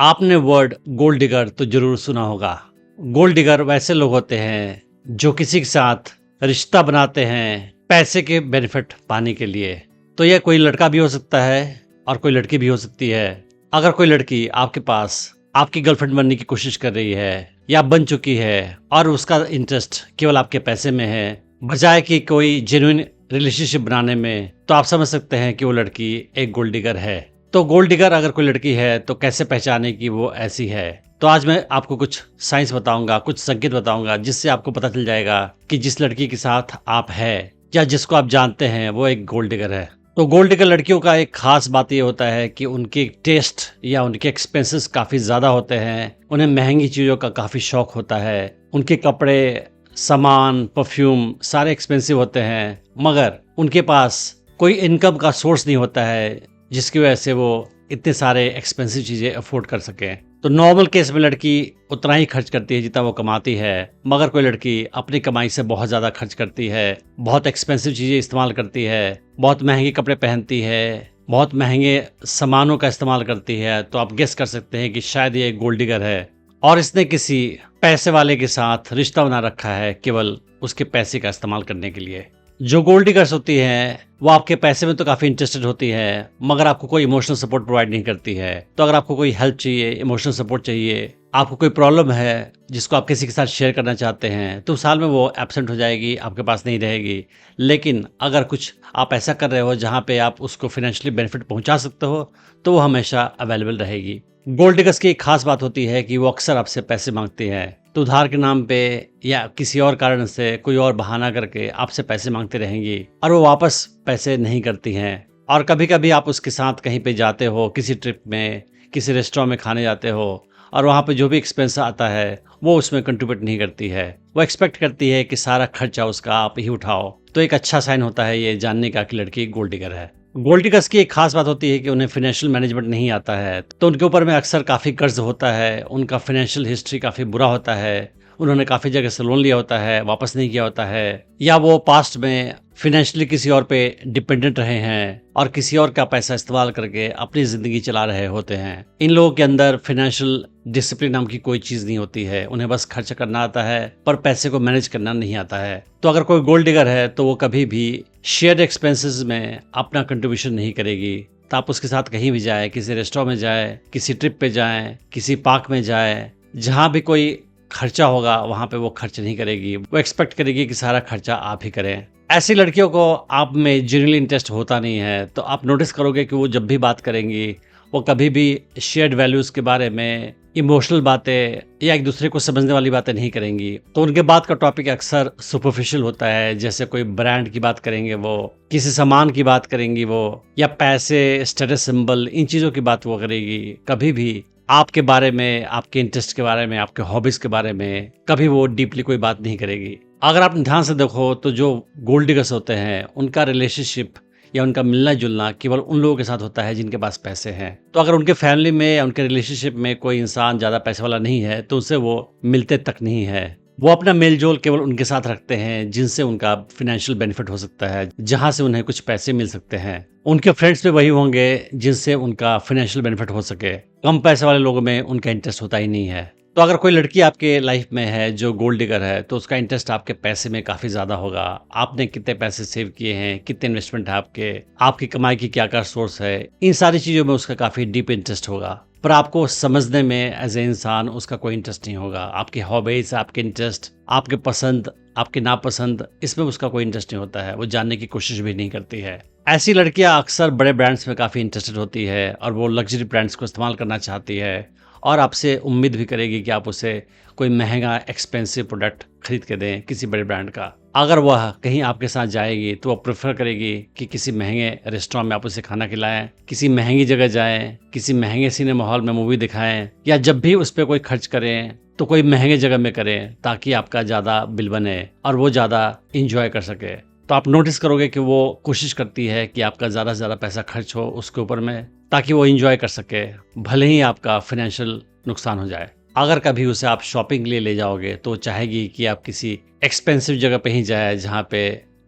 आपने word gold digger तो जरूर सुना होगा। गोल्ड डिगर वैसे लोग होते हैं जो किसी के साथ रिश्ता बनाते हैं पैसे के बेनिफिट पाने के लिए। तो यह कोई लड़का भी हो सकता है और कोई लड़की भी हो सकती है। अगर कोई लड़की आपके पास आपकी गर्लफ्रेंड बनने की कोशिश कर रही है या बन चुकी है और उसका इंटरेस्ट केवल आपके पैसे में है बजाय कि कोई जेन्युइन रिलेशनशिप बनाने में, तो आप समझ सकते हैं कि वो लड़की एक गोल्ड डिगर है। तो गोल्ड डिगर अगर कोई लड़की है तो कैसे पहचाने कि वो ऐसी है। तो आज मैं आपको कुछ साइंस बताऊंगा, कुछ संकेत बताऊंगा जिससे आपको पता चल जाएगा कि जिस लड़की के साथ आप है या जिसको आप जानते हैं वो एक गोल्ड डिगर है। तो गोल्ड डिगर लड़कियों का एक खास बात ये होता है कि उनके टेस्ट या उनके एक्सपेंसेस काफी ज्यादा होते हैं। उन्हें महंगी चीजों का काफी शौक होता है। उनके कपड़े, सामान, परफ्यूम सारे एक्सपेंसिव होते हैं, मगर उनके पास कोई इनकम का सोर्स नहीं होता है जिसकी वजह से वो इतने सारे एक्सपेंसिव चीजें अफोर्ड कर सकें। तो नॉर्मल केस में लड़की उतना ही खर्च करती है जितना वो कमाती है, मगर कोई लड़की अपनी कमाई से बहुत ज्यादा खर्च करती है, बहुत एक्सपेंसिव चीजें इस्तेमाल करती है, बहुत महंगे कपड़े पहनती है, बहुत महंगे सामानों का इस्तेमाल करती है। तो आप गेस कर सकते हैं कि शायद ये एक गोल्ड डिगर है और इसने किसी पैसे वाले के साथ रिश्ता बना रखा है केवल उसके पैसे का इस्तेमाल करने के लिए। जो गोल्ड डिगर्स होती हैं वो आपके पैसे में तो काफी इंटरेस्टेड होती है, मगर आपको कोई इमोशनल सपोर्ट प्रोवाइड नहीं करती है। तो अगर आपको कोई हेल्प चाहिए, इमोशनल सपोर्ट चाहिए, आपको कोई प्रॉब्लम है जिसको आप किसी के साथ शेयर करना चाहते हैं, तो उस साल में वो एब्सेंट हो जाएगी, आपके पास नहीं रहेगी। लेकिन अगर कुछ आप ऐसा कर रहे हो जहाँ पे आप उसको फाइनेंशियली बेनिफिट पहुंचा सकते हो, तो वो हमेशा अवेलेबल रहेगी। गोल्ड डिगर्स की एक खास बात होती है कि वो अक्सर आपसे पैसे मांगती है। तो उधार के नाम पे या किसी और कारण से कोई और बहाना करके आपसे पैसे मांगते रहेंगी और वो वापस पैसे नहीं करती हैं। और कभी कभी आप उसके साथ कहीं पे जाते हो, किसी ट्रिप में, किसी रेस्टोरेंट में खाने जाते हो और वहाँ पे जो भी एक्सपेंस आता है वो उसमें कंट्रीब्यूट नहीं करती है। वो एक्सपेक्ट करती है कि सारा खर्चा उसका आप ही उठाओ। तो एक अच्छा साइन होता है ये जानने का कि लड़की गोल्ड डिगर है। गोल्ड डिगर्स की एक खास बात होती है कि उन्हें फाइनेंशियल मैनेजमेंट नहीं आता है, तो उनके ऊपर में अक्सर काफ़ी कर्ज होता है, उनका फाइनेंशियल हिस्ट्री काफ़ी बुरा होता है, उन्होंने काफ़ी जगह से लोन लिया होता है, वापस नहीं किया होता है, या वो पास्ट में फाइनेंशियली किसी और पे डिपेंडेंट रहे हैं और किसी और का पैसा इस्तेमाल करके अपनी ज़िंदगी चला रहे होते हैं। इन लोगों के अंदर फाइनेंशियल डिसिप्लिन नाम की कोई चीज़ नहीं होती है। उन्हें बस खर्च करना आता है पर पैसे को मैनेज करना नहीं आता है। तो अगर कोई गोल्ड डिगर है तो वो कभी भी शेयर एक्सपेंसेस में अपना कंट्रीब्यूशन नहीं करेगी। तो आप उसके साथ कहीं भी जाए, किसी रेस्टोरेंट में जाए, किसी ट्रिप पे जाए, किसी पार्क में जाए, जहाँ भी कोई खर्चा होगा वहाँ पे वो खर्च नहीं करेगी। वो एक्सपेक्ट करेगी कि सारा खर्चा आप ही करें। ऐसी लड़कियों को आप में जेन्युइनली इंटरेस्ट होता नहीं है, तो आप नोटिस करोगे कि वो जब भी बात करेंगी वो कभी भी शेयर्ड वैल्यूज़ के बारे में, इमोशनल बातें या एक दूसरे को समझने वाली बातें नहीं करेंगी। तो उनके बात का टॉपिक अक्सर सुपरफिशियल होता है, जैसे कोई ब्रांड की बात करेंगे वो, किसी सामान की बात करेंगी वो, या पैसे, स्टेटस सिंबल, इन चीज़ों की बात वो करेगी। कभी भी आपके बारे में, आपके इंटरेस्ट के बारे में, आपके हॉबीज के बारे में कभी वो डीपली कोई बात नहीं करेगी। अगर आप ध्यान से देखो तो जो गोल्ड डिगर्स होते हैं उनका रिलेशनशिप या उनका मिलना जुलना केवल उन लोगों के साथ होता है जिनके पास पैसे हैं। तो अगर उनके फैमिली में या उनके रिलेशनशिप में कोई इंसान ज्यादा पैसे वाला नहीं है तो उससे वो मिलते तक नहीं है। वो अपना मेलजोल केवल उनके साथ रखते हैं जिनसे उनका फाइनेंशियल बेनिफिट हो सकता है, जहां से उन्हें कुछ पैसे मिल सकते हैं। उनके फ्रेंड्स भी वही होंगे जिनसे उनका फाइनेंशियल बेनिफिट हो सके। कम पैसे वाले लोगों में उनका इंटरेस्ट होता ही नहीं है। तो अगर कोई लड़की आपके लाइफ में है जो गोल्ड डिगर है तो उसका इंटरेस्ट आपके पैसे में काफी ज्यादा होगा। आपने कितने पैसे सेव किए हैं, कितने इन्वेस्टमेंट है आपकी कमाई की क्या क्या सोर्स है, इन सारी चीजों में उसका काफी डीप इंटरेस्ट होगा। पर आपको समझने में एज ए इंसान उसका कोई इंटरेस्ट नहीं होगा। आपकी हॉबीज, आपके इंटरेस्ट, आपके पसंद, आपके नापसंद, इसमें उसका कोई इंटरेस्ट नहीं होता है। वो जानने की कोशिश भी नहीं करती है। ऐसी लड़कियां अक्सर बड़े ब्रांड्स में काफी इंटरेस्टेड होती है और वो लग्जरी ब्रांड्स को इस्तेमाल करना चाहती है और आपसे उम्मीद भी करेगी कि आप उसे कोई महंगा एक्सपेंसिव प्रोडक्ट खरीद के दें किसी बड़े ब्रांड का। अगर वह कहीं आपके साथ जाएगी तो वह प्रेफर करेगी कि किसी महंगे रेस्टोरेंट में आप उसे खाना खिलाएं, किसी महंगी जगह जाएं, किसी महंगे सिनेमा हॉल में मूवी दिखाएं, या जब भी उस पर कोई खर्च करें तो कोई महंगे जगह में करें ताकि आपका ज़्यादा बिल बने और वो ज़्यादा इंजॉय कर सके। तो आप नोटिस करोगे कि वो कोशिश करती है कि आपका ज़्यादा से ज़्यादा पैसा खर्च हो उसके ऊपर में, ताकि वो इंजॉय कर सके, भले ही आपका फाइनेंशियल नुकसान हो जाए। अगर कभी उसे आप शॉपिंग के लिए ले जाओगे तो चाहेगी कि आप किसी एक्सपेंसिव जगह पे ही जाए जहाँ पे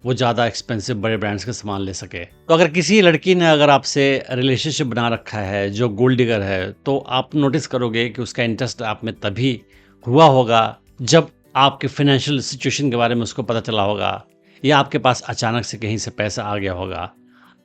वो ज़्यादा एक्सपेंसिव बड़े ब्रांड्स के सामान ले सके। तो अगर किसी लड़की ने अगर आपसे रिलेशनशिप बना रखा है जो गोल्ड डिगर है, तो आप नोटिस करोगे कि उसका इंटरेस्ट आप में तभी हुआ होगा जब आपके फाइनेंशियल सिचुएशन के बारे में उसको पता चला होगा, या आपके पास अचानक से कहीं से पैसा आ गया होगा।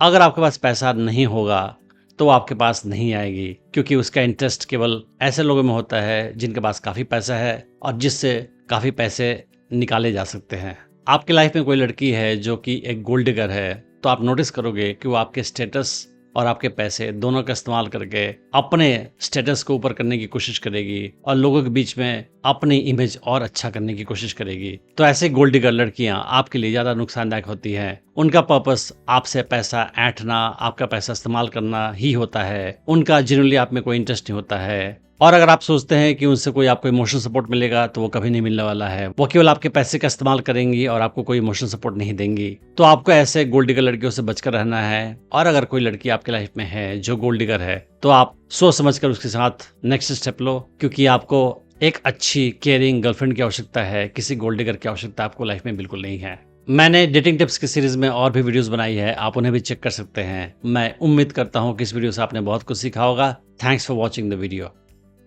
अगर आपके पास पैसा नहीं होगा तो आपके पास नहीं आएगी, क्योंकि उसका इंटरेस्ट केवल ऐसे लोगों में होता है जिनके पास काफ़ी पैसा है और जिससे काफ़ी पैसे निकाले जा सकते हैं। आपकी लाइफ में कोई लड़की है जो कि एक गोल्ड डिगर है, तो आप नोटिस करोगे कि वो आपके स्टेटस और आपके पैसे दोनों का इस्तेमाल करके अपने स्टेटस को ऊपर करने की कोशिश करेगी और लोगों के बीच में अपनी इमेज और अच्छा करने की कोशिश करेगी। तो ऐसे गोल्ड डिगर लड़कियां आपके लिए ज़्यादा नुकसानदायक होती हैं। उनका पर्पस आपसे पैसा ऐंठना, आपका पैसा इस्तेमाल करना ही होता है। उनका जेन्युइनली आप में कोई इंटरेस्ट नहीं होता है। और अगर आप सोचते हैं कि उनसे कोई आपको इमोशनल सपोर्ट मिलेगा, तो वो कभी नहीं मिलने वाला है। वो केवल आपके पैसे का इस्तेमाल करेंगी और आपको कोई इमोशनल सपोर्ट नहीं देंगी। तो आपको ऐसे गोल्ड डिगर लड़कियों से बचकर रहना है। और अगर कोई लड़की आपकी लाइफ में है जो गोल्ड डिगर है, तो आप सोच समझकर उसके साथ नेक्स्ट स्टेप लो, क्योंकि आपको एक अच्छी केयरिंग गर्लफ्रेंड की आवश्यकता है। किसी गोल्ड डिगर की आवश्यकता आपको लाइफ में बिल्कुल नहीं है। मैंने डेटिंग टिप्स की सीरीज में और भी वीडियोस बनाई है, आप उन्हें भी चेक कर सकते हैं। मैं उम्मीद करता हूँ कि इस वीडियो से आपने बहुत कुछ सीखा होगा। Thanks for watching the video.